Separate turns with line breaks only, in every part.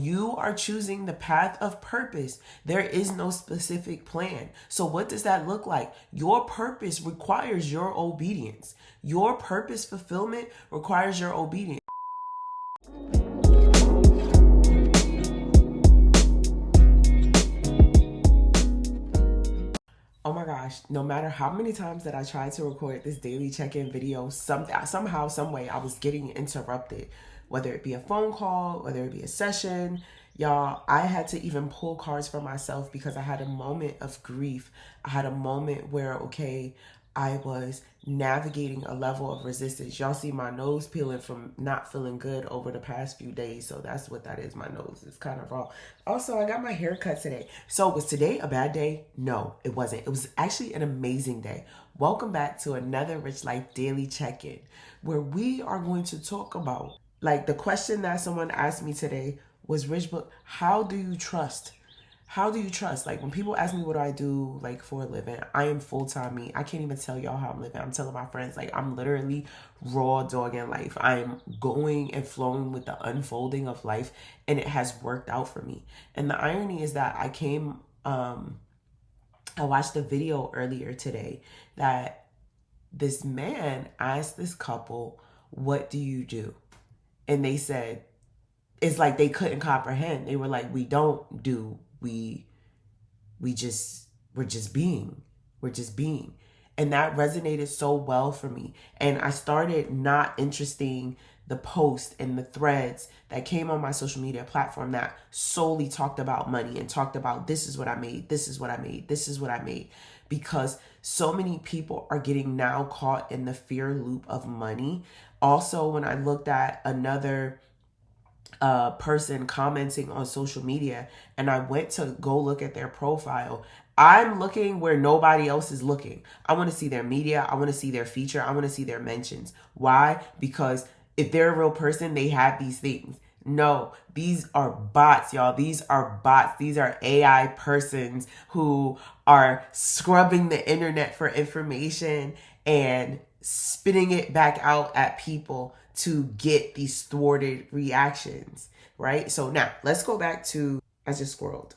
You are choosing the path of purpose. There is no specific plan. So what does that look like? Your purpose requires your obedience. Your purpose fulfillment requires your obedience. Oh my gosh, no matter how many times that I tried to record this daily check-in video, somehow, some way, I was getting interrupted. Whether it be a phone call, whether it be a session. Y'all, I had to even pull cards for myself because I had a moment of grief. I had a moment where, okay, I was navigating a level of resistance. Y'all see my nose peeling from not feeling good over the past few days. So that's what that is. My nose is kind of raw. Also, I got my hair cut today. So was today a bad day? No, it wasn't. It was actually an amazing day. Welcome back to another Rich Life Daily Check-In, where we are going to talk about, like, the question that someone asked me today was, Rich Book, how do you trust? How do you trust? Like, when people ask me what do I do, like, for a living, I am full-time me. I can't even tell y'all how I'm living. I'm telling my friends, like, I'm literally raw dogging life. I am going and flowing with the unfolding of life, and it has worked out for me. And the irony is that I watched a video earlier today that this man asked this couple, what do you do? And they said, it's like they couldn't comprehend. They were like, we don't do, we're just being. We're just being. And that resonated so well for me. And I started not interesting the posts and the threads that came on my social media platform that solely talked about money and talked about, this is what I made, this is what I made, this is what I made. Because so many people are getting now caught in the fear loop of money. Also, when I looked at another person commenting on social media and I went to go look at their profile, I'm looking where nobody else is looking. I want to see their media. I want to see their feature. I want to see their mentions. Why? Because if they're a real person, they have these things. No, these are bots, y'all. These are bots. These are AI persons who are scrubbing the internet for information and spitting it back out at people to get these thwarted reactions, right? So now let's go back to, I just squirreled.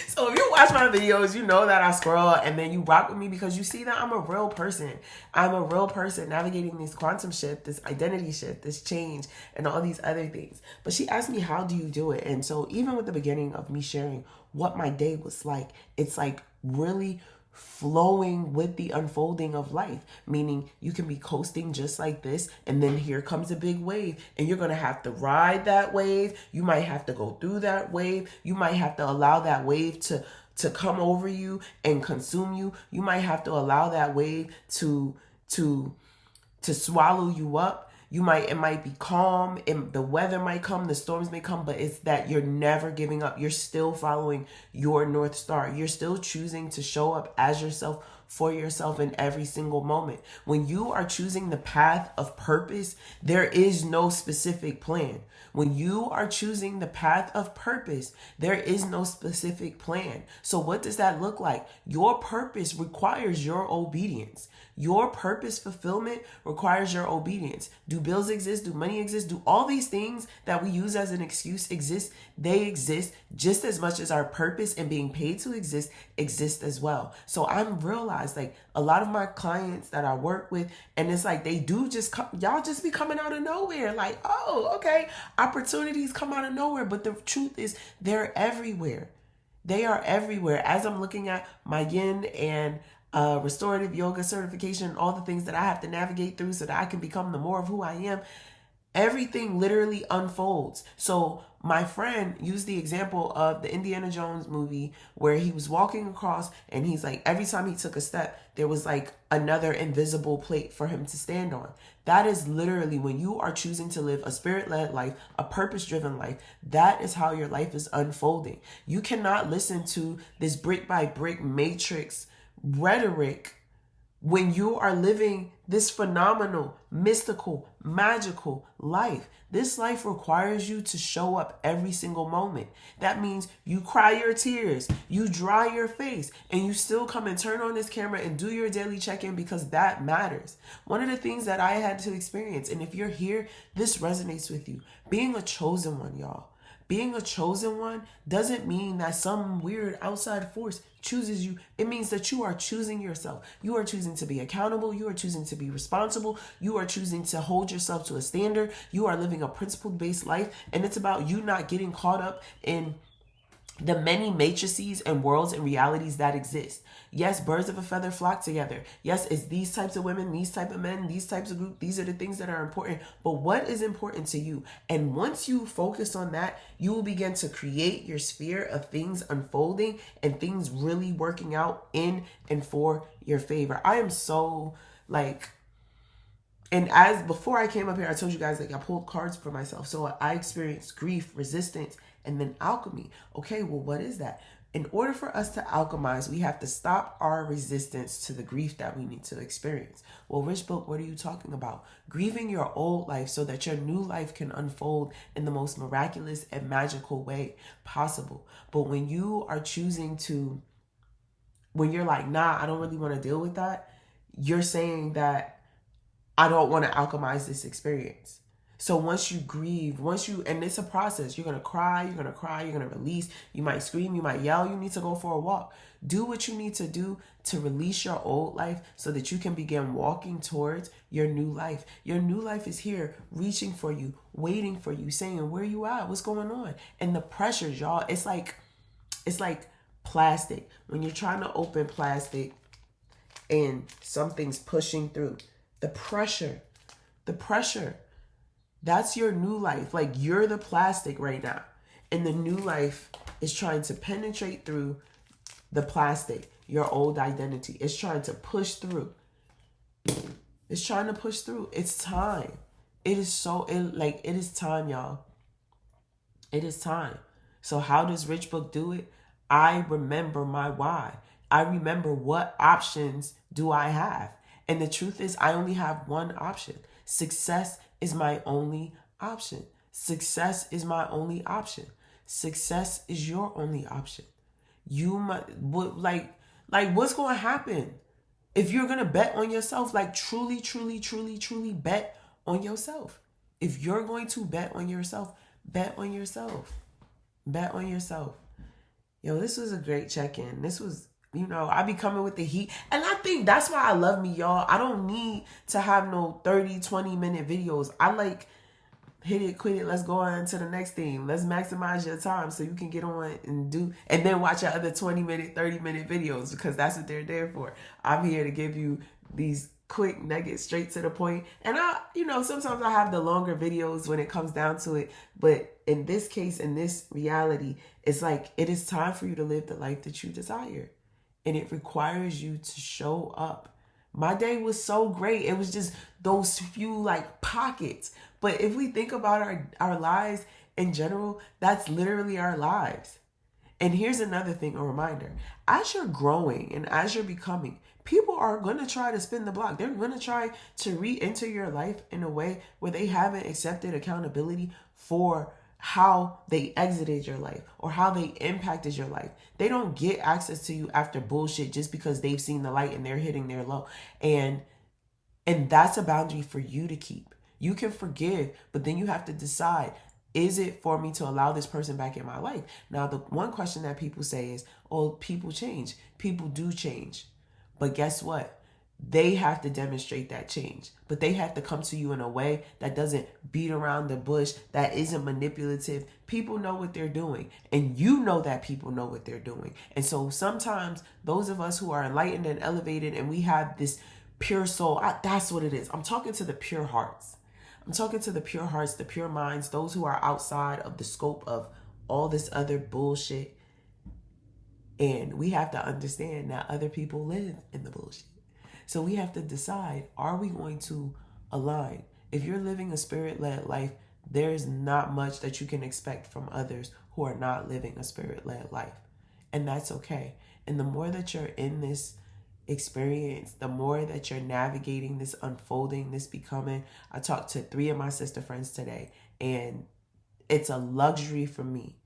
So if you watch my videos, you know that I scroll and then you rock with me because you see that I'm a real person. I'm a real person navigating this quantum shift, this identity shift, this change, and all these other things. But she asked me, how do you do it? And so even with the beginning of me sharing what my day was like, it's like really flowing with the unfolding of life, meaning you can be coasting just like this, and then here comes a big wave, and you're going to have to ride that wave. You might have to go through that wave. You might have to allow that wave to come over you and consume you. You might have to allow that wave to swallow you up. It might be calm, and the weather might come, the storms may come, but it's that you're never giving up. You're still following your North Star. You're still choosing to show up as yourself, for yourself in every single moment. When you are choosing the path of purpose, there is no specific plan. When you are choosing the path of purpose, there is no specific plan. So what does that look like? Your purpose requires your obedience. Your purpose fulfillment requires your obedience. Do bills exist? Do money exist? Do all these things that we use as an excuse exist? They exist just as much as our purpose and being paid to exist as well. So I'm realized, like, a lot of my clients that I work with, and it's like they do just come, y'all just be coming out of nowhere. Like, oh, okay, opportunities come out of nowhere. But the truth is, they're everywhere. They are everywhere. As I'm looking at my yin and restorative yoga certification, all the things that I have to navigate through so that I can become the more of who I am, everything literally unfolds. So my friend used the example of the Indiana Jones movie where he was walking across and he's like, every time he took a step, there was like another invisible plate for him to stand on. That is literally when you are choosing to live a spirit-led life, a purpose-driven life, that is how your life is unfolding. You cannot listen to this brick by brick matrix rhetoric when you are living this phenomenal, mystical, magical life. This life requires you to show up every single moment. That means you cry your tears, you dry your face, and you still come and turn on this camera and do your daily check-in because that matters. One of the things that I had to experience, and if you're here, this resonates with you, being a chosen one, y'all. Being a chosen one doesn't mean that some weird outside force chooses you. It means that you are choosing yourself. You are choosing to be accountable. You are choosing to be responsible. You are choosing to hold yourself to a standard. You are living a principle-based life. And it's about you not getting caught up in the many matrices and worlds and realities that exist. Yes, birds of a feather flock together. Yes, it's these types of women, these type of men, these types of groups. These are the things that are important. But what is important to you? And once you focus on that, you will begin to create your sphere of things unfolding and things really working out in and for your favor. I am so and as before I came up here, I told you guys, I pulled cards for myself. So I experienced grief, resistance, and then alchemy. Okay, well, what is that? In order for us to alchemize, we have to stop our resistance to the grief that we need to experience. Well, Rich Book, what are you talking about? Grieving your old life so that your new life can unfold in the most miraculous and magical way possible. But when you are choosing to, when you're like, nah, I don't really want to deal with that, you're saying that I don't want to alchemize this experience. So once you grieve, and it's a process, you're going to cry, you're going to release, you might scream, you might yell, you need to go for a walk. Do what you need to do to release your old life so that you can begin walking towards your new life. Your new life is here, reaching for you, waiting for you, saying, where you at? What's going on? And the pressures, y'all, it's like plastic. When you're trying to open plastic and something's pushing through, the pressure, that's your new life. Like, you're the plastic right now. And the new life is trying to penetrate through the plastic, your old identity. It's trying to push through. It's trying to push through. It's time. It is time, y'all. It is time. So how does Rich Book do it? I remember my why. I remember what options do I have. And the truth is, I only have one option. Success is my only option. Success is my only option. Success is your only option. You might, what's going to happen if you're going to bet on yourself? Like, truly, truly, truly, truly bet on yourself. If you're going to bet on yourself, bet on yourself. Bet on yourself. Yo, this was a great check-in. This was, I be coming with the heat. And I think that's why I love me, y'all. I don't need to have no 30, 20-minute videos. I hit it, quit it, let's go on to the next theme. Let's maximize your time so you can get on and then watch your other 20-minute, 30-minute videos, because that's what they're there for. I'm here to give you these quick nuggets straight to the point. And sometimes I have the longer videos when it comes down to it. But in this case, in this reality, it's like, it is time for you to live the life that you desire. And it requires you to show up. My day was so great. It was just those few pockets. But if we think about our lives in general, that's literally our lives. And here's another thing, a reminder. As you're growing and as you're becoming, people are going to try to spin the block. They're going to try to re-enter your life in a way where they haven't accepted accountability for how they exited your life or how they impacted your life. They don't get access to you after bullshit just because they've seen the light and they're hitting their low. And that's a boundary for you to keep. You can forgive, but then you have to decide, is it for me to allow this person back in my life? Now, the one question that people say is, oh, people change. People do change. But guess what? They have to demonstrate that change, but they have to come to you in a way that doesn't beat around the bush, that isn't manipulative. People know what they're doing, and you know that people know what they're doing. And so sometimes those of us who are enlightened and elevated and we have this pure soul, that's what it is. I'm talking to the pure hearts. I'm talking to the pure hearts, the pure minds, those who are outside of the scope of all this other bullshit. And we have to understand that other people live in the bullshit. So we have to decide, are we going to align? If you're living a spirit-led life, there's not much that you can expect from others who are not living a spirit-led life. And that's okay. And the more that you're in this experience, the more that you're navigating this unfolding, this becoming. I talked to 3 of my sister friends today, and it's a luxury for me.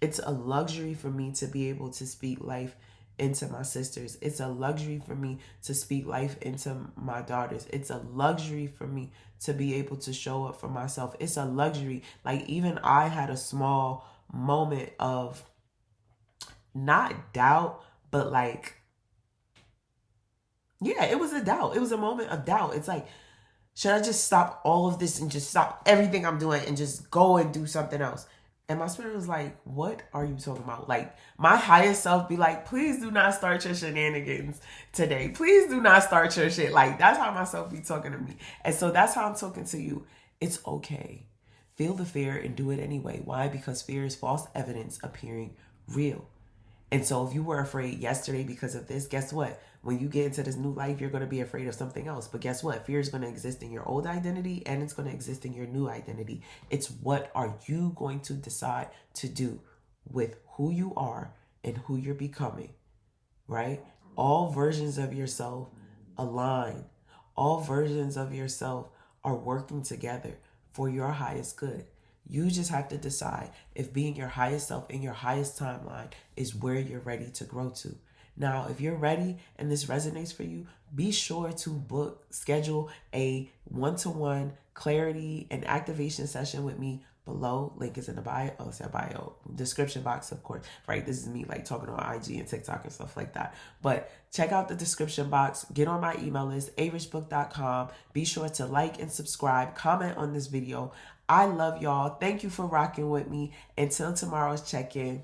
It's a luxury for me to be able to speak life into my sisters. It's a luxury for me to speak life into my daughters. It's a luxury for me to be able to show up for myself. It's a luxury. Like, even I had a small moment of not doubt, but like, yeah, it was a doubt. It was a moment of doubt. It's like, should I just stop all of this and just stop everything I'm doing and just go and do something else? And my spirit was like, what are you talking about? Like, my higher self be like, please do not start your shenanigans today. Please do not start your shit. Like, that's how myself be talking to me. And so that's how I'm talking to you. It's okay. Feel the fear and do it anyway. Why? Because fear is false evidence appearing real. And so if you were afraid yesterday because of this, guess what? When you get into this new life, you're going to be afraid of something else. But guess what? Fear is going to exist in your old identity, and it's going to exist in your new identity. It's what are you going to decide to do with who you are and who you're becoming, right? All versions of yourself align. All versions of yourself are working together for your highest good. You just have to decide if being your highest self in your highest timeline is where you're ready to grow to. Now, if you're ready and this resonates for you, be sure to schedule a one-to-one clarity and activation session with me below. Link is in the bio. Oh, it's a bio. Description box, of course, right? This is me like talking on IG and TikTok and stuff like that. But check out the description box. Get on my email list, arichbook.com. Be sure to like and subscribe. Comment on this video. I love y'all. Thank you for rocking with me. Until tomorrow's check-in.